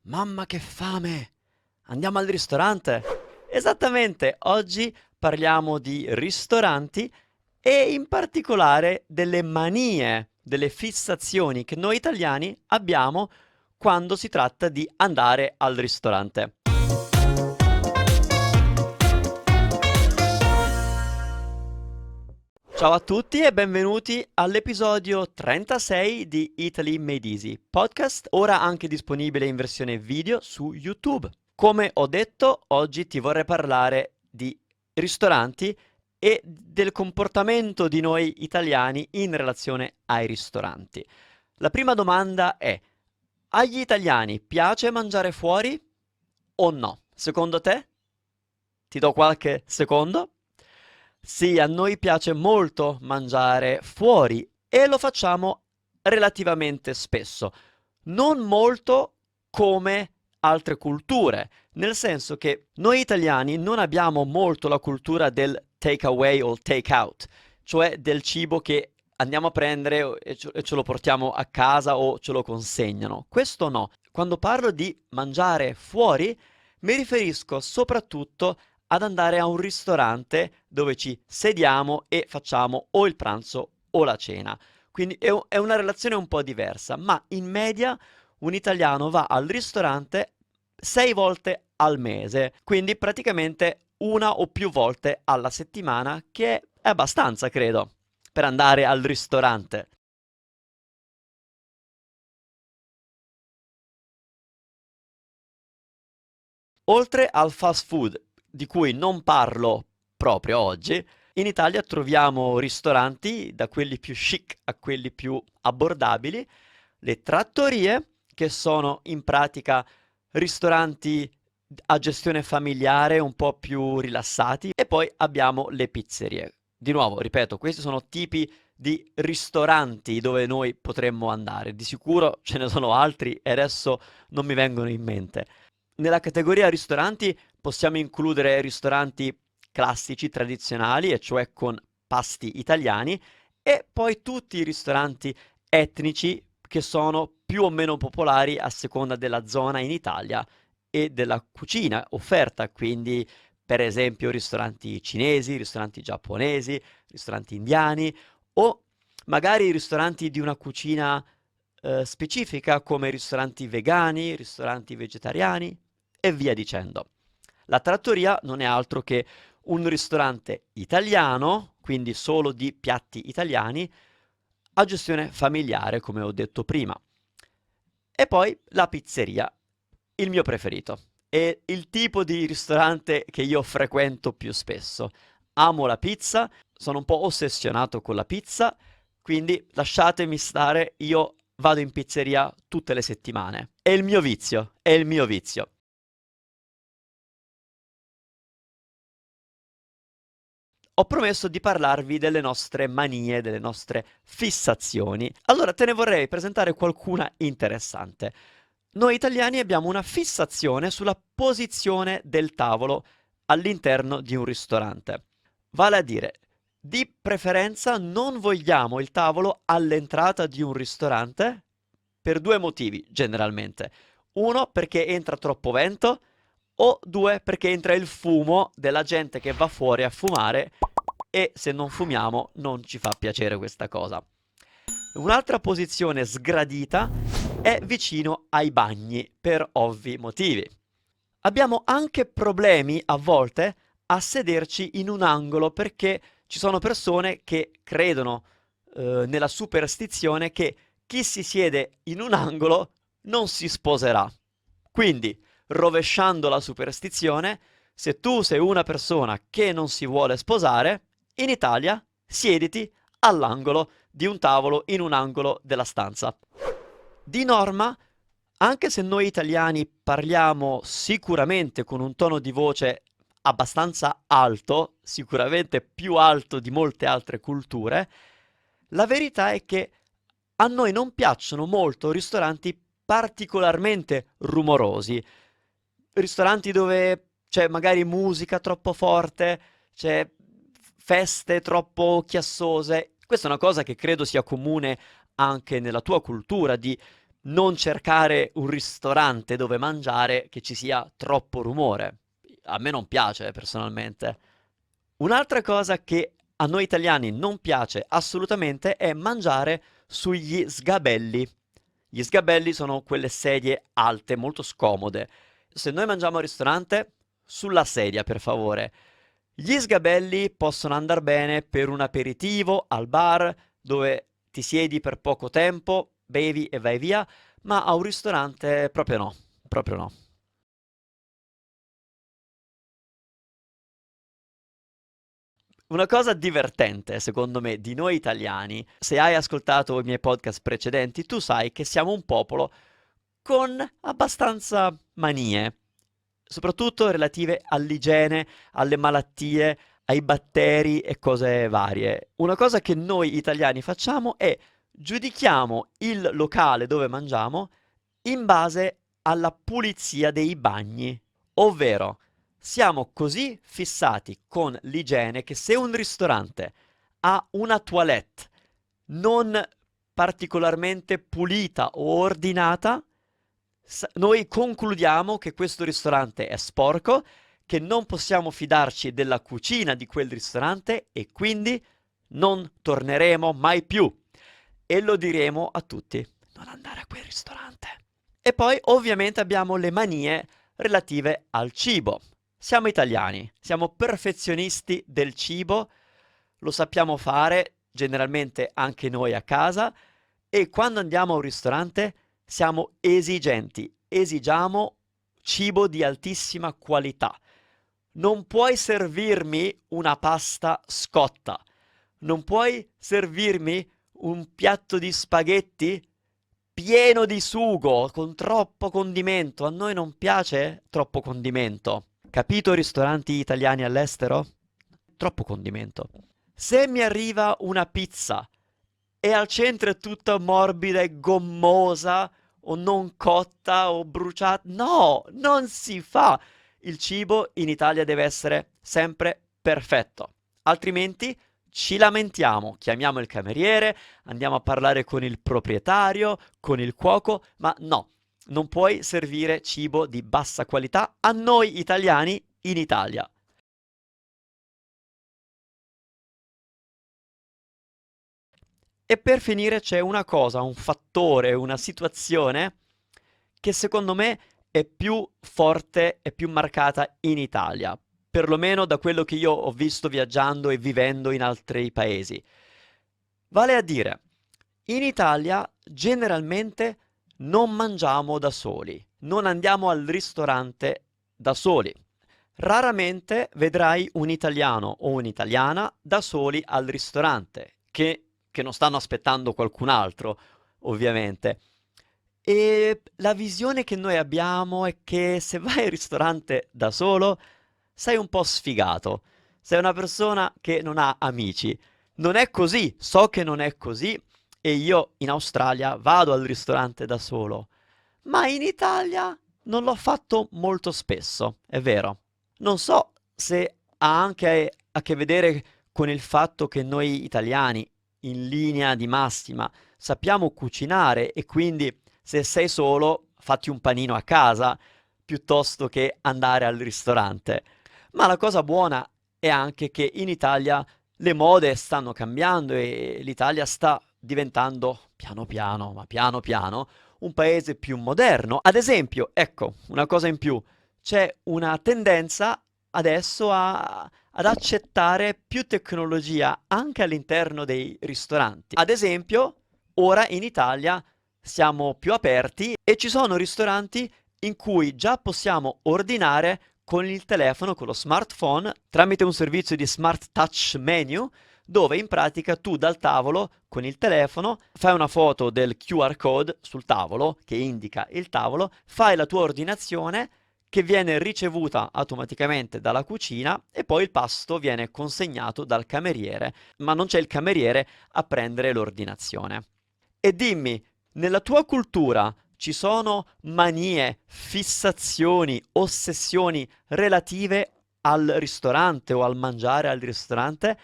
Mamma che fame! Andiamo al ristorante? Esattamente, oggi parliamo di ristoranti e in particolare delle manie, delle fissazioni che noi italiani abbiamo quando si tratta di andare al ristorante. Ciao a tutti e benvenuti all'episodio 36 di Italy Made Easy, podcast ora anche disponibile in versione video su YouTube. Come ho detto, oggi ti vorrei parlare di ristoranti e del comportamento di noi italiani in relazione ai ristoranti. La prima domanda è: agli italiani piace mangiare fuori o no? Secondo te? Ti do qualche secondo. Sì, a noi piace molto mangiare fuori e lo facciamo relativamente spesso. Non molto come altre culture, nel senso che noi italiani non abbiamo molto la cultura del take away o take out, cioè del cibo che andiamo a prendere e ce lo portiamo a casa o ce lo consegnano. Questo no. Quando parlo di mangiare fuori, mi riferisco soprattutto ad andare a un ristorante dove ci sediamo e facciamo o il pranzo o la cena. Quindi è una relazione un po' diversa, ma in media un italiano va al ristorante 6 volte al mese, quindi praticamente una o più volte alla settimana, che è abbastanza, credo, per andare al ristorante. Oltre al fast food, di cui non parlo proprio oggi, in Italia troviamo ristoranti, da quelli più chic a quelli più abbordabili, le trattorie, che sono in pratica ristoranti a gestione familiare un po' più rilassati, e poi abbiamo le pizzerie. Di nuovo, ripeto, questi sono tipi di ristoranti dove noi potremmo andare. Di sicuro ce ne sono altri e adesso non mi vengono in mente. Nella categoria ristoranti possiamo includere ristoranti classici, tradizionali, e cioè con pasti italiani, e poi tutti i ristoranti etnici che sono più o meno popolari a seconda della zona in Italia e della cucina offerta, quindi per esempio ristoranti cinesi, ristoranti giapponesi, ristoranti indiani o magari ristoranti di una cucina specifica come ristoranti vegani, ristoranti vegetariani e via dicendo. La trattoria non è altro che un ristorante italiano, quindi solo di piatti italiani, a gestione familiare, come ho detto prima. E poi la pizzeria, il mio preferito. È il tipo di ristorante che io frequento più spesso. Amo la pizza, sono un po' ossessionato con la pizza, quindi lasciatemi stare, io vado in pizzeria tutte le settimane. È il mio vizio, è il mio vizio. Ho promesso di parlarvi delle nostre manie, delle nostre fissazioni. Allora te ne vorrei presentare qualcuna interessante. Noi italiani abbiamo una fissazione sulla posizione del tavolo all'interno di un ristorante. Vale a dire, di preferenza non vogliamo il tavolo all'entrata di un ristorante per due motivi, generalmente. Uno, perché entra troppo vento, o due, perché entra il fumo della gente che va fuori a fumare e se non fumiamo non ci fa piacere questa cosa. Un'altra posizione sgradita è vicino ai bagni, per ovvi motivi. Abbiamo anche problemi a volte a sederci in un angolo perché ci sono persone che credono nella superstizione che chi si siede in un angolo non si sposerà. Quindi, rovesciando la superstizione, se tu sei una persona che non si vuole sposare, in Italia siediti all'angolo di un tavolo in un angolo della stanza. Di norma, anche se noi italiani parliamo sicuramente con un tono di voce abbastanza alto, sicuramente più alto di molte altre culture, la verità è che a noi non piacciono molto ristoranti particolarmente rumorosi, ristoranti dove c'è magari musica troppo forte, c'è feste troppo chiassose. Questa è una cosa che credo sia comune anche nella tua cultura, di non cercare un ristorante dove mangiare che ci sia troppo rumore. A me non piace personalmente. Un'altra cosa che a noi italiani non piace assolutamente è mangiare sugli sgabelli. Gli sgabelli sono quelle sedie alte, molto scomode. Se noi mangiamo al ristorante, sulla sedia, per favore. Gli sgabelli possono andare bene per un aperitivo al bar, dove ti siedi per poco tempo, bevi e vai via, ma a un ristorante proprio no, proprio no. Una cosa divertente, secondo me, di noi italiani, se hai ascoltato i miei podcast precedenti, tu sai che siamo un popolo con abbastanza manie, soprattutto relative all'igiene, alle malattie, ai batteri e cose varie. Una cosa che noi italiani facciamo è giudichiamo il locale dove mangiamo in base alla pulizia dei bagni, ovvero siamo così fissati con l'igiene che se un ristorante ha una toilette non particolarmente pulita o ordinata, noi concludiamo che questo ristorante è sporco, che non possiamo fidarci della cucina di quel ristorante e quindi non torneremo mai più. E lo diremo a tutti, non andare a quel ristorante. E poi ovviamente abbiamo le manie relative al cibo. Siamo italiani, siamo perfezionisti del cibo, lo sappiamo fare generalmente anche noi a casa e quando andiamo a un ristorante siamo esigenti, esigiamo cibo di altissima qualità. Non puoi servirmi una pasta scotta, non puoi servirmi un piatto di spaghetti pieno di sugo, con troppo condimento. A noi non piace troppo condimento. Capito ristoranti italiani all'estero? Troppo condimento. Se mi arriva una pizza e al centro è tutta morbida e gommosa, o non cotta o bruciata, no, non si fa. Il cibo in Italia deve essere sempre perfetto. Altrimenti ci lamentiamo, chiamiamo il cameriere, andiamo a parlare con il proprietario, con il cuoco, ma no, non puoi servire cibo di bassa qualità a noi italiani in Italia. E per finire c'è una cosa, un fattore, una situazione che secondo me è più forte e più marcata in Italia, perlomeno da quello che io ho visto viaggiando e vivendo in altri paesi. Vale a dire, in Italia generalmente non mangiamo da soli, non andiamo al ristorante da soli. Raramente vedrai un italiano o un'italiana da soli al ristorante, che non stanno aspettando qualcun altro, ovviamente. E la visione che noi abbiamo è che se vai al ristorante da solo, sei un po' sfigato, sei una persona che non ha amici. Non è così, so che non è così e io in Australia vado al ristorante da solo, ma in Italia non l'ho fatto molto spesso, è vero. Non so se ha anche a che vedere con il fatto che noi italiani, in linea di massima, sappiamo cucinare e quindi se sei solo, fatti un panino a casa piuttosto che andare al ristorante. Ma la cosa buona è anche che in Italia le mode stanno cambiando e l'Italia sta diventando piano piano, ma piano piano, un paese più moderno. Ad esempio, ecco, una cosa in più, c'è una tendenza adesso ad accettare più tecnologia anche all'interno dei ristoranti. Ad esempio, ora in Italia siamo più aperti e ci sono ristoranti in cui già possiamo ordinare con il telefono, con lo smartphone, tramite un servizio di Smart Touch Menu, dove in pratica tu dal tavolo, con il telefono, fai una foto del QR code sul tavolo, che indica il tavolo, fai la tua ordinazione, che viene ricevuta automaticamente dalla cucina e poi il pasto viene consegnato dal cameriere, ma non c'è il cameriere a prendere l'ordinazione. E dimmi, nella tua cultura ci sono manie, fissazioni, ossessioni relative al ristorante o al mangiare al ristorante?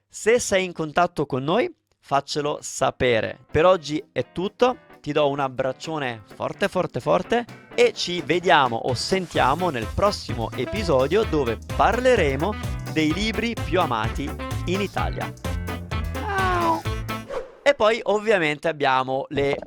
Se sei in contatto con noi, faccelo sapere. Per oggi è tutto. ti do un abbraccione forte forte forte e ci vediamo o sentiamo nel prossimo episodio dove parleremo dei libri più amati in Italia. Ciao! E poi ovviamente abbiamo le